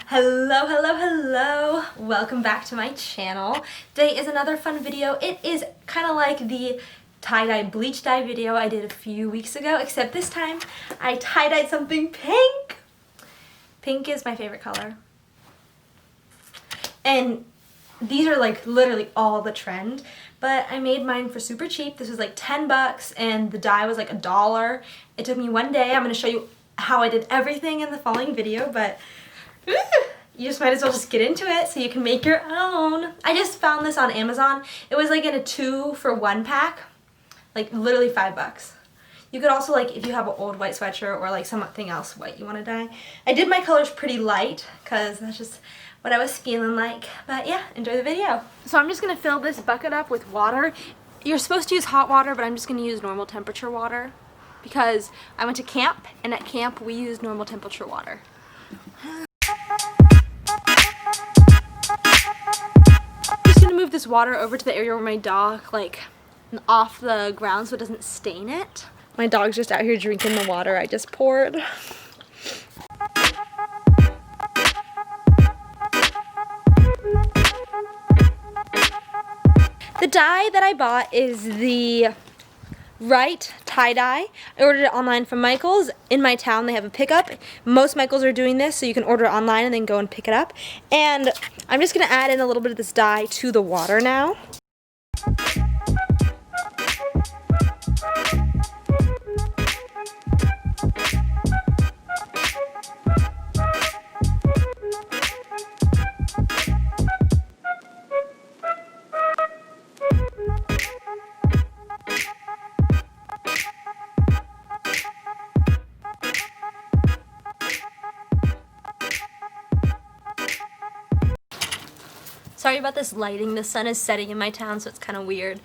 Hello, hello, hello. Welcome back to my channel. Today is another fun video. It is kind of like the tie-dye bleach dye video I did a few weeks ago, except this time I tie-dyed something pink. Pink is my favorite color. And these are like literally all the trend, but I made mine for super cheap. This was like 10 bucks and the dye was like $1. It took me one day. I'm going to show you how I did everything in the following video, but you just might as well just get into it so you can make your own. I just found this on Amazon. It was like in a 2-for-1 pack, like literally 5 bucks. You could also, like, if you have an old white sweatshirt or like something else white you want to dye. I did my colors pretty light because that's just what I was feeling like. But yeah, enjoy the video. So I'm just going to fill this bucket up with water. You're supposed to use hot water, but I'm just going to use normal temperature water because I went to camp, and at camp we use normal temperature water. I'm just going to move this water over to the area where my dog, like, off the ground so it doesn't stain it. My dog's just out here drinking the water I just poured. The dye that I bought is the Right tie-dye. I ordered it online from Michael's. In my town they have a pickup. Most Michael's are doing this, so you can order it online and then go and pick it up. And I'm just going to add in a little bit of this dye to the water now. Sorry about this lighting. The sun is setting in my town, so it's kind of weird.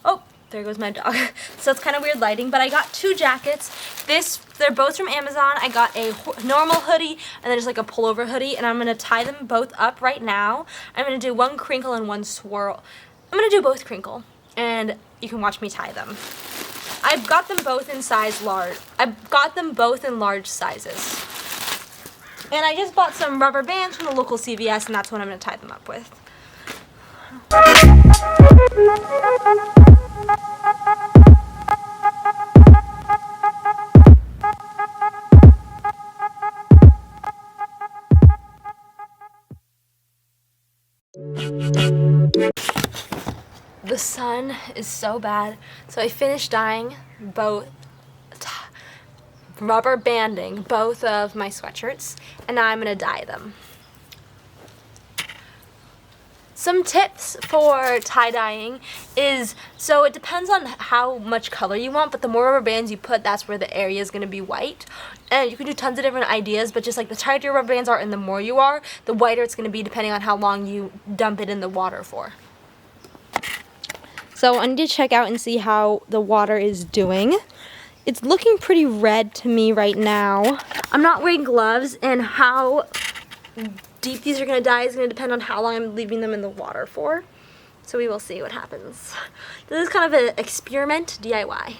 Oh, there goes my dog. So it's kind of weird lighting, but I got 2 jackets. They're both from Amazon. I got a normal hoodie and then just like a pullover hoodie, and I'm going to tie them both up right now. I'm going to do one crinkle and one swirl. I'm going to do both crinkle, and you can watch me tie them. I've got them both in size large. I've got them both in large sizes. And I just bought some rubber bands from the local CVS, and that's what I'm going to tie them up with. The sun is so bad, so I finished dyeing rubber banding both of my sweatshirts, and now I'm going to dye them. Some tips for tie-dyeing is, so it depends on how much color you want, but the more rubber bands you put, that's where the area is going to be white. And you can do tons of different ideas, but just like the tighter your rubber bands are and the more you are, the whiter it's going to be depending on how long you dump it in the water for. So I need to check out and see how the water is doing. It's looking pretty red to me right now. I'm not wearing gloves, and how deep these are going to dye is going to depend on how long I'm leaving them in the water for. So we will see what happens. This is kind of an experiment DIY.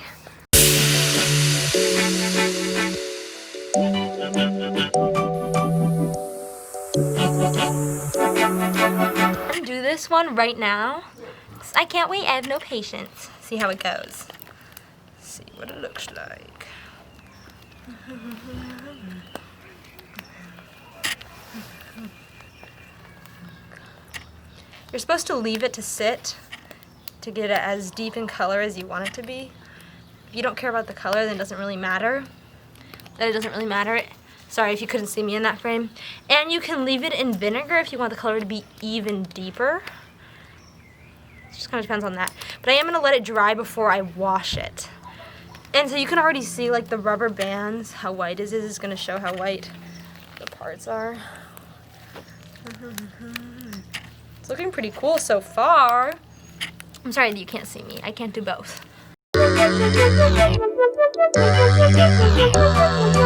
I'm going to do this one right now. I can't wait. I have no patience. See how it goes. See what it looks like. You're supposed to leave it to sit to get it as deep in color as you want it to be. If you don't care about the color, then it doesn't really matter. Sorry if you couldn't see me in that frame. And you can leave it in vinegar if you want the color to be even deeper. It just kind of depends on that. But I am going to let it dry before I wash it. And so you can already see, like, the rubber bands, how white it is going to show how white the parts are. It's looking pretty cool so far. I'm sorry that you can't see me. I can't do both.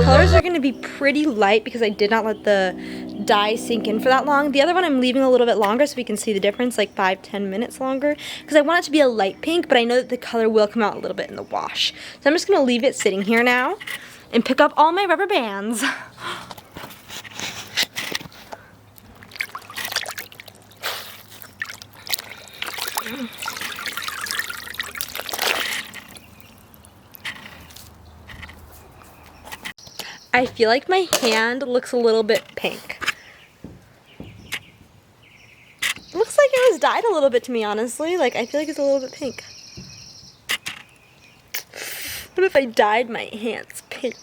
Colors are going to be pretty light because I did not let the dye sink in for that long. The other one I'm leaving a little bit longer so we can see the difference, like 5-10 minutes longer, because I want it to be a light pink, but I know that the color will come out a little bit in the wash. So I'm just going to leave it sitting here now and pick up all my rubber bands. I feel like my hand looks a little bit pink. It looks like it was dyed a little bit to me, honestly. Like, I feel like it's a little bit pink. What if I dyed my hands pink?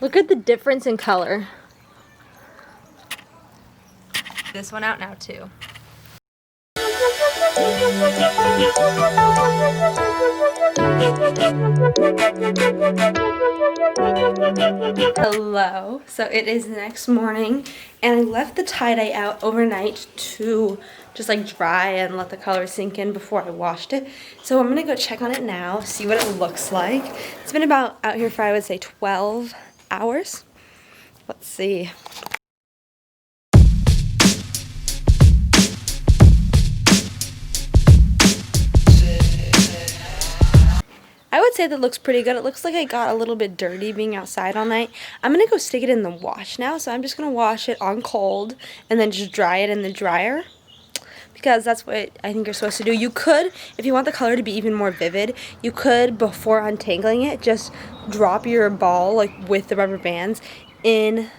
Look at the difference in color. This one out now too. Hello. So it is the next morning and I left the tie-dye out overnight to just like dry and let the color sink in before I washed it. So I'm gonna go check on it now, see what it looks like. It's been about out here for, I would say, 12 hours. Let's see. I would say that looks pretty good. It looks like I got a little bit dirty being outside all night. I'm gonna go stick it in the wash now, so I'm just gonna wash it on cold and then just dry it in the dryer, because that's what I think you're supposed to do. You could, if you want the color to be even more vivid, you could, before untangling it, just drop your ball, like with the rubber bands, in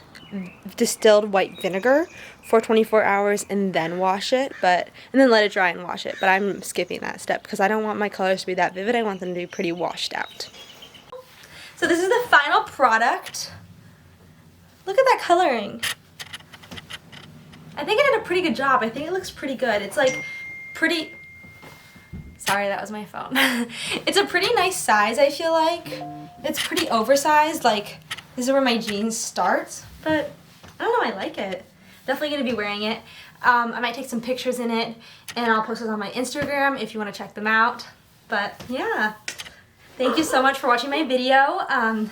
distilled white vinegar for 24 hours and then wash it, and then let it dry and wash it. But I'm skipping that step because I don't want my colors to be that vivid. I want them to be pretty washed out. So this is the final product. Look at that coloring. I think I did a pretty good job. I think it looks pretty good. It's like pretty, sorry, that was my phone. It's a pretty nice size, I feel like. It's pretty oversized, like this is where my jeans start, but I don't know, I like it. Definitely gonna be wearing it. I might take some pictures in it and I'll post those on my Instagram if you wanna check them out. But yeah. Thank you so much for watching my video.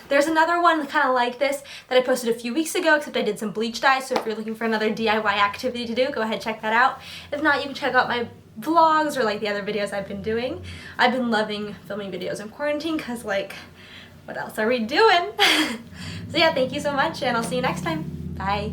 There's another one kind of like this that I posted a few weeks ago, except I did some bleach dye, so if you're looking for another DIY activity to do, go ahead and check that out. If not, you can check out my vlogs or like the other videos I've been doing. I've been loving filming videos in quarantine because, like, what else are we doing? So yeah, thank you so much and I'll see you next time. Bye.